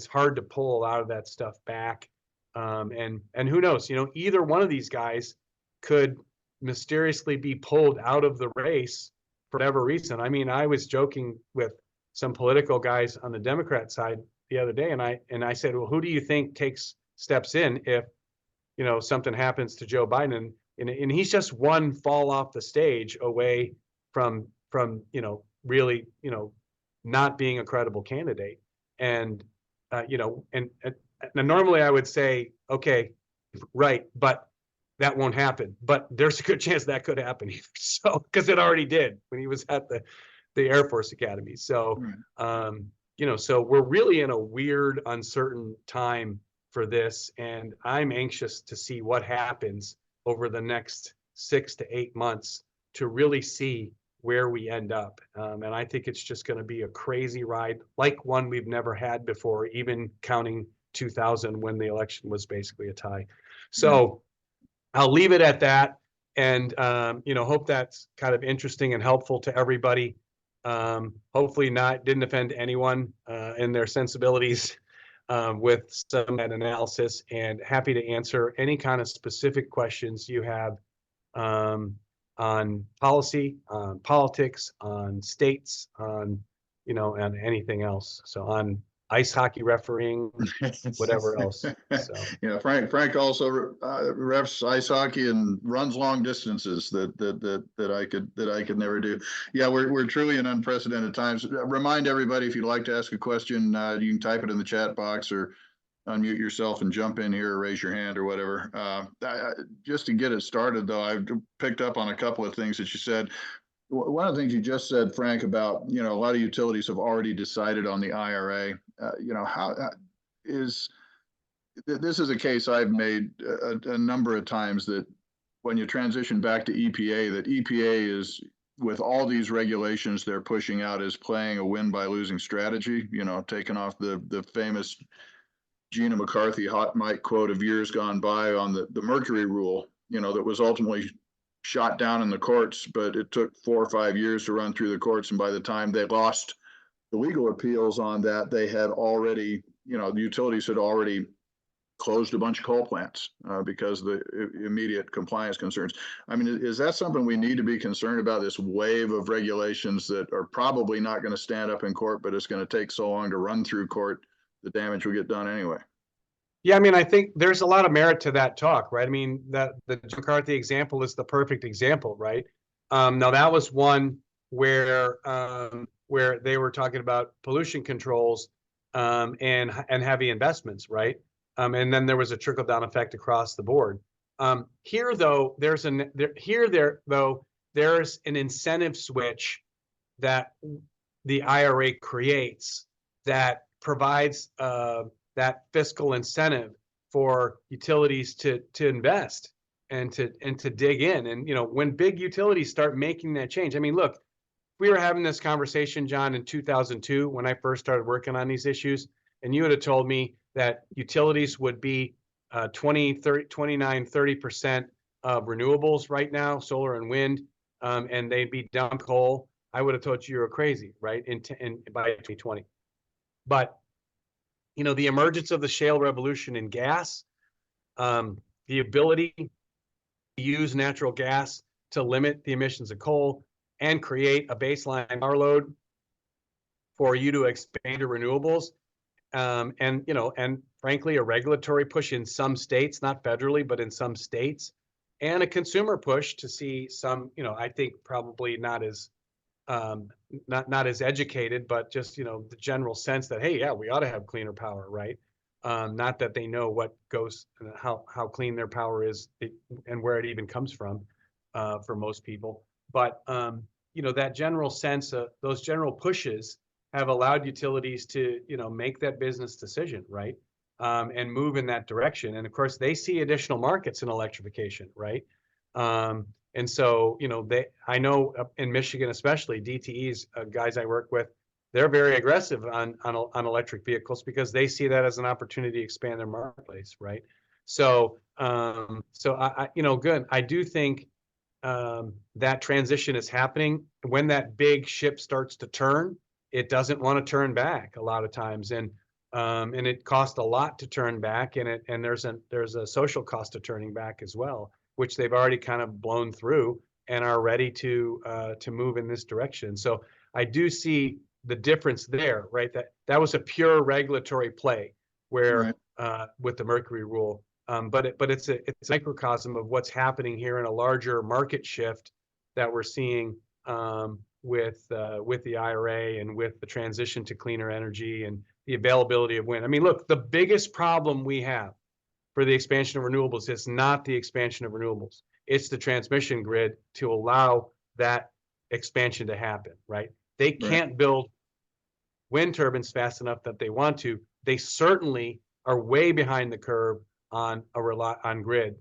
hard to pull a lot of that stuff back. And who knows? You know, either one of these guys could mysteriously be pulled out of the race for whatever reason. I mean, I was joking with some political guys on the Democrat side the other day, and I said, well, who do you think takes steps in if, you know, something happens to Joe Biden? And he's just one fall off the stage away from you know, really, you know, not being a credible candidate. And you know, and normally I would say, okay, right, but that won't happen. But there's a good chance that could happen either. So, because it already did when he was at the Air Force Academy. So, you know, so we're really in a weird, uncertain time for this, and I'm anxious to see what happens over the next 6 to 8 months to really see where we end up. And I think it's just going to be a crazy ride, like one we've never had before, even counting 2000 when the election was basically a tie. So I'll leave it at that, and you know, hope that's kind of interesting and helpful to everybody. Hopefully didn't offend anyone in their sensibilities with some of that analysis, and happy to answer any kind of specific questions you have on policy, on politics, on states, on, you know, and anything else. So on ice hockey refereeing, whatever else. So. Yeah, Frank also refs ice hockey and runs long distances that I could never do. Yeah, we're truly in unprecedented times. Remind everybody, if you'd like to ask a question, you can type it in the chat box or unmute yourself and jump in here or raise your hand or whatever. Just to get it started, though, I've picked up on a couple of things that you said. One of the things you just said, Frank, about, you know, a lot of utilities have already decided on the IRA. You know, this is a case I've made a number of times, that when you transition back to EPA, that EPA is, with all these regulations they're pushing out, is playing a win by losing strategy. You know, taking off the famous Gina McCarthy hot mic quote of years gone by on the Mercury rule, you know, that was ultimately shot down in the courts, but it took 4 or 5 years to run through the courts. And by the time they lost the legal appeals on that, they had already, you know, the utilities had already closed a bunch of coal plants because of the immediate compliance concerns. I mean, is that something we need to be concerned about, this wave of regulations that are probably not going to stand up in court, but it's going to take so long to run through court, the damage will get done anyway? Yeah, I mean, I think there's a lot of merit to that talk, right? I mean, the McCarthy example is the perfect example, right? Now that was one where they were talking about pollution controls and heavy investments, right? And then there was a trickle down effect across the board. Here, though, there's an incentive switch that the IRA creates that provides that fiscal incentive for utilities to invest and to dig in. And when big utilities start making that change, I mean, look, we were having this conversation, John, in 2002 when I first started working on these issues, and you would have told me that utilities would be 30% of renewables right now, solar and wind, and they'd be dumb coal. I would have told you were crazy, right? By 2020. But the emergence of the shale revolution in gas, the ability to use natural gas to limit the emissions of coal and create a baseline power load for you to expand your renewables, and frankly, a regulatory push in some states, not federally, but in some states, and a consumer push to see some, I think probably not as educated, but just the general sense that, hey, yeah, we ought to have cleaner power, right? Not that they know what goes, how clean their power is, and where it even comes from, for most people. But that general sense of those general pushes have allowed utilities to make that business decision, right? And move in that direction. And of course, they see additional markets in electrification, right? And so, I know in Michigan, especially DTE's guys I work with, they're very aggressive on electric vehicles because they see that as an opportunity to expand their marketplace, right? So, good. I do think that transition is happening. When that big ship starts to turn, it doesn't want to turn back a lot of times, and it costs a lot to turn back, and there's a social cost of turning back as well, which they've already kind of blown through and are ready to move in this direction. So I do see the difference there, right? That was a pure regulatory play where with the Mercury rule, but it's a microcosm of what's happening here in a larger market shift that we're seeing with the IRA and with the transition to cleaner energy and the availability of wind. I mean, look, the biggest problem we have for the expansion of renewables is not the expansion of renewables. It's the transmission grid to allow that expansion to happen, right? They can't build wind turbines fast enough that they want to. They certainly are way behind the curve on a grid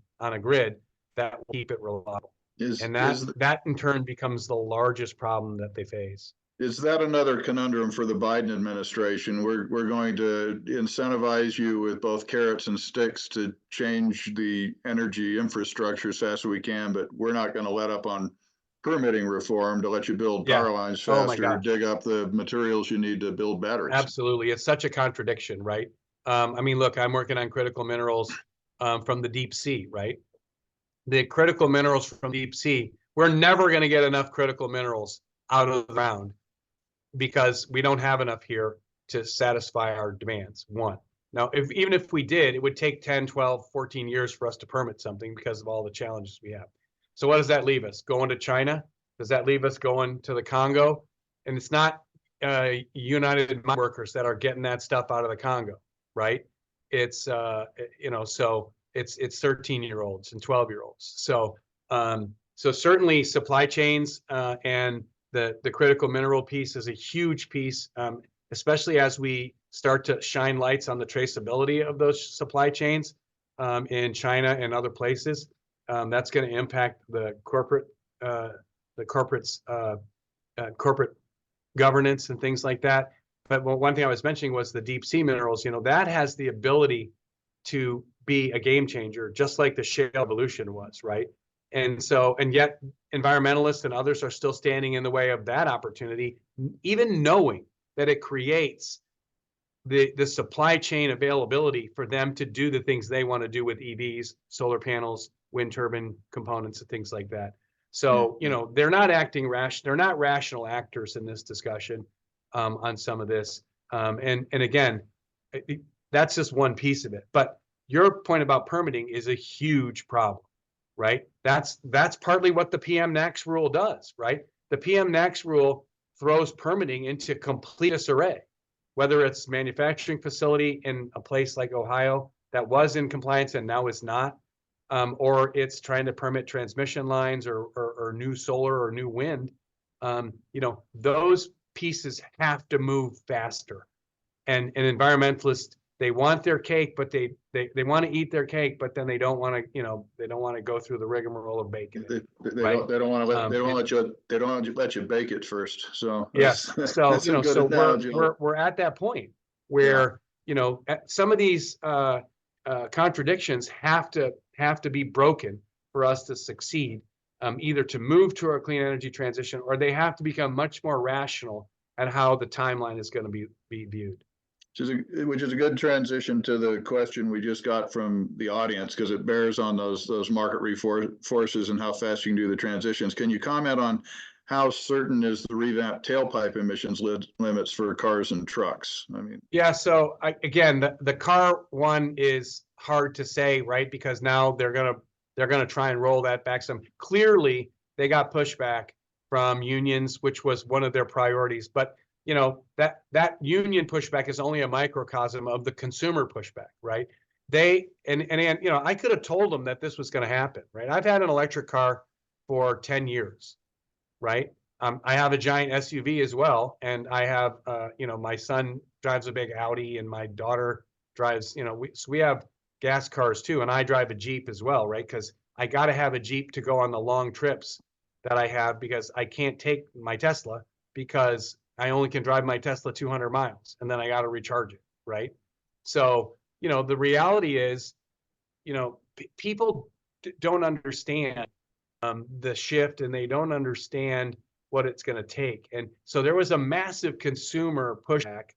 that will keep it reliable. That in turn becomes the largest problem that they face. Is that another conundrum for the Biden administration? We're going to incentivize you with both carrots and sticks to change the energy infrastructure as fast as we can, but we're not going to let up on permitting reform to let you build power lines faster, dig up the materials you need to build batteries. Absolutely. It's such a contradiction, right? I mean, look, I'm working on critical minerals from the deep sea, right? The critical minerals from deep sea, we're never going to get enough critical minerals out of the ground because we don't have enough here to satisfy our demands. One. Now, even if we did, it would take 10, 12, 14 years for us to permit something because of all the challenges we have. So what does that leave us? Going to China? Does that leave us going to the Congo? And it's not United Mine Workers that are getting that stuff out of the Congo, right? It's so it's 13-year-olds and 12-year-olds. So certainly supply chains and the critical mineral piece is a huge piece, especially as we start to shine lights on the traceability of those supply chains in China and other places. That's going to impact the corporate governance and things like that. But one thing I was mentioning was the deep sea minerals. That has the ability to be a game changer, just like the shale evolution was, right? And yet environmentalists and others are still standing in the way of that opportunity, even knowing that it creates the supply chain availability for them to do the things they want to do with EVs, solar panels, wind turbine components, and things like that. So, they're not acting rash. They're not rational actors in this discussion on some of this. And again, that's just one piece of it. But your point about permitting is a huge problem, right? That's partly what the PM-NACS rule does, right? The PM-NACS rule throws permitting into complete disarray, whether it's manufacturing facility in a place like Ohio that was in compliance and now is not, or it's trying to permit transmission lines or new solar or new wind. Those pieces have to move faster. and environmentalists, they want their cake, but they want to eat their cake, but then they don't want to, they don't want to go through the rigmarole of baking it. Right. They don't want to let, Um, they don't and- let you, they don't want to let you bake it first. So Yes. So, that's a good so analogy. we're at that point where, some of these contradictions have to be broken for us to succeed, either to move to a clean energy transition, or they have to become much more rational at how the timeline is going to be viewed. Which is a good transition to the question we just got from the audience, because it bears on those market forces and how fast you can do the transitions. Can you comment on how certain is the revamped tailpipe emissions limits for cars and trucks? I mean, yeah. So again, the car one is hard to say, right? Because now they're gonna try and roll that back some. Clearly, they got pushback from unions, which was one of their priorities. But that union pushback is only a microcosm of the consumer pushback, right? They and I could have told them that this was going to happen, right? I've had an electric car for 10 years, right? I have a giant SUV as well, and I have my son drives a big Audi, and my daughter drives, so we have gas cars too, and I drive a Jeep as well, right? Because I got to have a Jeep to go on the long trips that I have, because I can't take my Tesla, because I only can drive my Tesla 200 miles, and then I got to recharge it, right? So, the reality is, people don't understand the shift, and they don't understand what it's going to take. And so there was a massive consumer pushback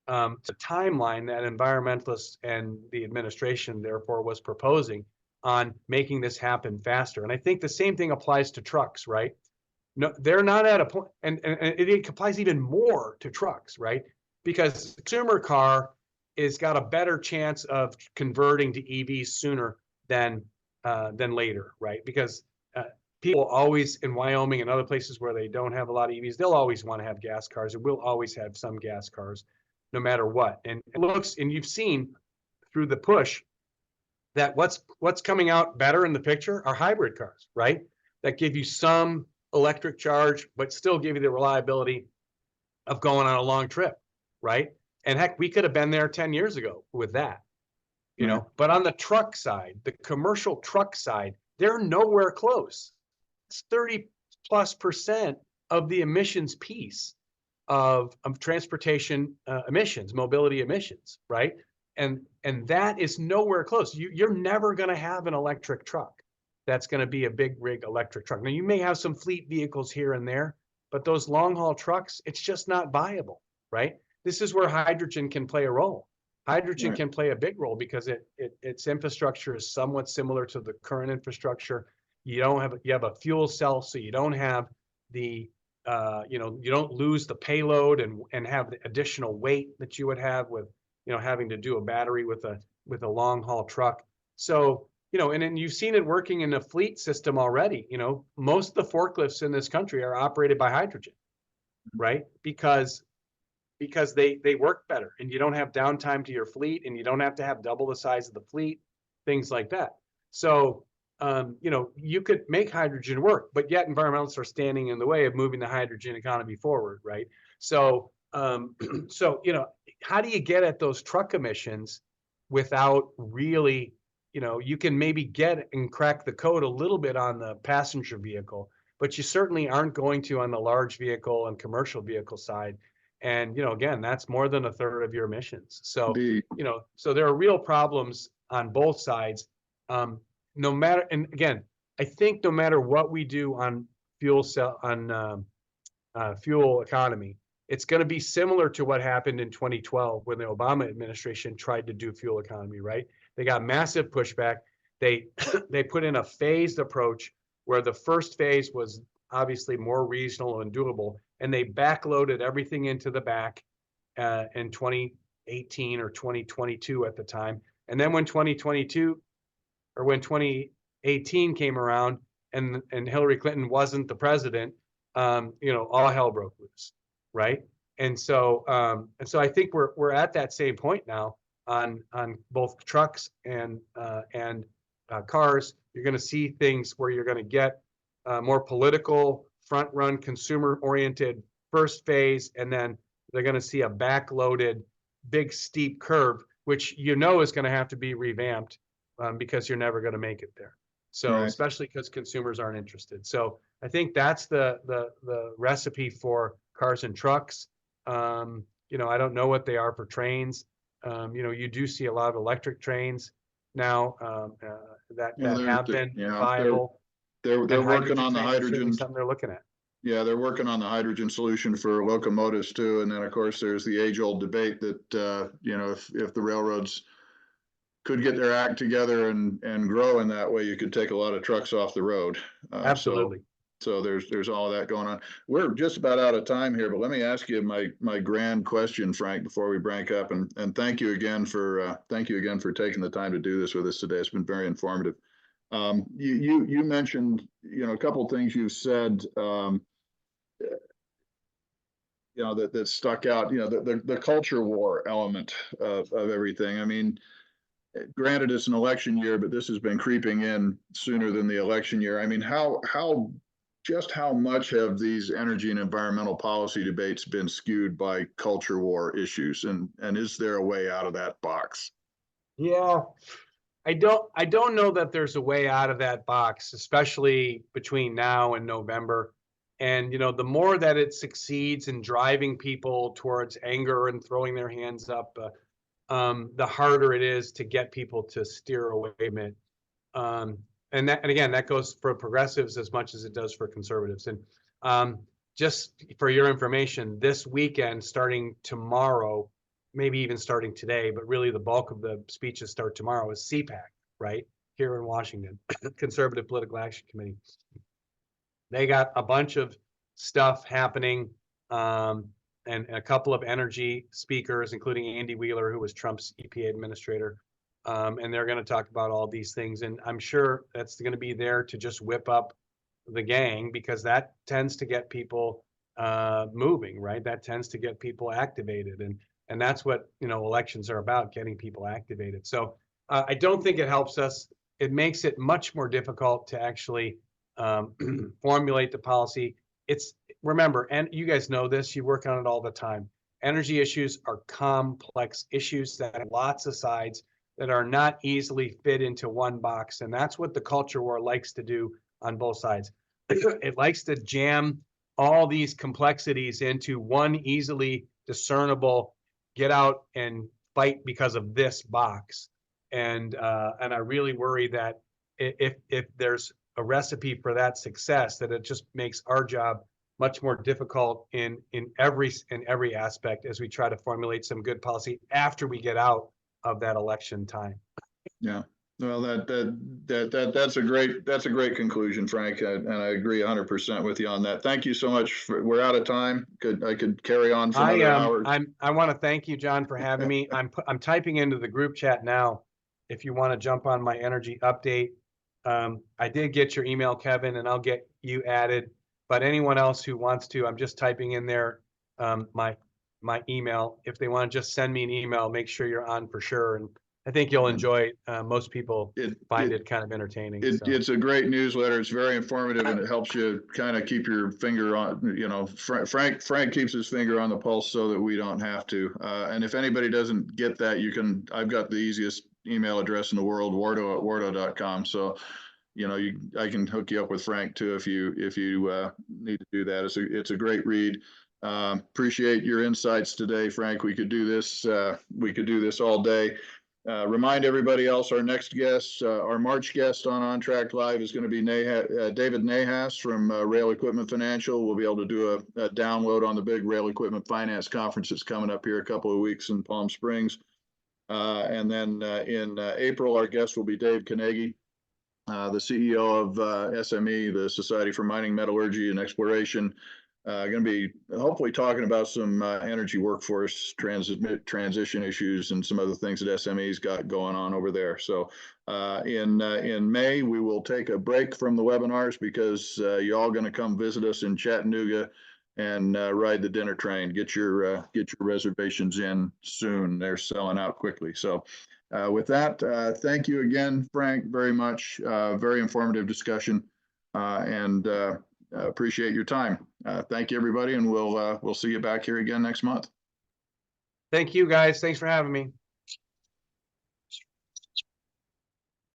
to timeline that environmentalists and the administration therefore was proposing on making this happen faster. And I think the same thing applies to trucks, right? No, they're not at a point, and it applies even more to trucks, right? Because the consumer car is got a better chance of converting to EVs sooner than later, right? Because people always in Wyoming and other places where they don't have a lot of EVs, they'll always want to have gas cars, and we'll always have some gas cars, no matter what. And it looks, and you've seen through the push that what's coming out better in the picture are hybrid cars, right? That give you some electric charge, but still give you the reliability of going on a long trip, right? And heck, we could have been there 10 years ago with that, but on the truck side, the commercial truck side, they're nowhere close. It's 30+% of the emissions piece of transportation emissions, mobility emissions, right? And that is nowhere close. You're never going to have an electric truck that's going to be a big rig electric truck. Now, you may have some fleet vehicles here and there, but those long haul trucks, it's just not viable, right? This is where hydrogen can play a role. Hydrogen can play a big role because its infrastructure is somewhat similar to the current infrastructure. You have a fuel cell, so you don't have the you don't lose the payload and have the additional weight that you would have with having to do a battery with a long haul truck. So and then you've seen it working in a fleet system already. Most of the forklifts in this country are operated by hydrogen, right? Because they work better, and you don't have downtime to your fleet, and you don't have to have double the size of the fleet, things like that. So you could make hydrogen work, but yet environmentalists are standing in the way of moving the hydrogen economy forward, right? So how do you get at those truck emissions without really, you can maybe get and crack the code a little bit on the passenger vehicle, but you certainly aren't going to on the large vehicle and commercial vehicle side. And, again, that's more than a third of your emissions. So, so there are real problems on both sides. No matter, and again, I think no matter what we do on fuel economy, it's going to be similar to what happened in 2012 when the Obama administration tried to do fuel economy, right? They got massive pushback. They put in a phased approach where the first phase was obviously more reasonable and doable, and they backloaded everything into the back in 2018 or 2022 at the time. And then when 2018 came around and Hillary Clinton wasn't the president, all hell broke loose, right? And so I think we're at that same point now on both trucks and cars. You're going to see things where you're going to get more political, front-run, consumer-oriented first phase, and then they're going to see a backloaded big steep curve, which you know is going to have to be revamped because you're never going to make it there. So Right. especially because consumers aren't interested. So I think that's the recipe for cars and trucks. You know, I don't know what they are for trains. You know, you do see a lot of electric trains now that Yeah, have been yeah, viable. they're And working on the trains are certainly hydrogen. something they're looking at. Yeah, they're working on the hydrogen solution for locomotives too. And then of course there's the age old debate that you know, if the railroads could get their act together and grow in that way, you could take a lot of trucks off the road. Absolutely. So there's all of that going on. We're just about out of time here, but let me ask you my grand question, Frank, before we break up. And thank you again for taking the time to do this with us today. It's been very informative. You mentioned, you know, a couple of things you've said, you know, that stuck out, you know, the culture war element of everything. I mean, granted it's an election year, but this has been creeping in sooner than the election year. I mean, just how much have these energy and environmental policy debates been skewed by culture war issues, and is there a way out of that box? Yeah. I don't know that there's a way out of that box, especially between now and November. And you know, the more that it succeeds in driving people towards anger and throwing their hands up, the harder it is to get people to steer away from it. And again, that goes for progressives as much as it does for conservatives. And just for your information, this weekend, starting tomorrow, maybe even starting today, but really the bulk of the speeches start tomorrow, is CPAC, right? Here in Washington, Conservative Political Action Committee. They got a bunch of stuff happening, and a couple of energy speakers, including Andy Wheeler, who was Trump's EPA administrator. And they're going to talk about all these things. And I'm sure that's going to be there to just whip up the gang, because that tends to get people moving, right? That tends to get people activated. And that's what, you know, elections are about, getting people activated. So I don't think it helps us. It makes it much more difficult to actually formulate the policy. Remember, and you guys know this, you work on it all the time. Energy issues are complex issues that have lots of sides that are not easily fit into one box. And that's what the culture war likes to do on both sides. It likes to jam all these complexities into one easily discernible, get out and fight because of this box. And I really worry that if there's a recipe for that success, that it just makes our job much more difficult in every aspect as we try to formulate some good policy after we get out of that election time. Yeah. Well, that's a great conclusion, Frank, and I agree 100% with you on that. Thank you so much. We're out of time. I could carry on for another hour. I want to thank you, John, for having me. I'm typing into the group chat now. If you want to jump on my energy update, I did get your email, Kevin, and I'll get you added. But anyone else who wants to, I'm just typing in there my email. If they want to just send me an email, make sure you're on for sure. And I think you'll enjoy it. Most people find it kind of entertaining. It's a great newsletter. It's very informative, and it helps you kind of keep your finger on, you know, Frank keeps his finger on the pulse so that we don't have to. And if anybody doesn't get that, I've got the easiest email address in the world, wardo@wardo.com. So, you know, I can hook you up with Frank too if you need to do that. It's a great read. Appreciate your insights today, Frank. We could do this all day. Remind everybody else, our next guest, our March guest on Track Live is going to be David Nahas from Rail Equipment Financial. We'll be able to do a download on the big Rail Equipment Finance Conference that's coming up here a couple of weeks in Palm Springs. And then in April, our guest will be Dave Carnegie, the CEO of SME, the Society for Mining, Metallurgy, and Exploration. Going to be hopefully talking about some energy workforce transition issues and some other things that SME's got going on over there. So in May, we will take a break from the webinars because you're all going to come visit us in Chattanooga and ride the dinner train. Get your reservations in soon. They're selling out quickly. So with that, thank you again, Frank, very much. Very informative discussion, and appreciate your time. Thank you, everybody, and we'll see you back here again next month. Thank you, guys. Thanks for having me.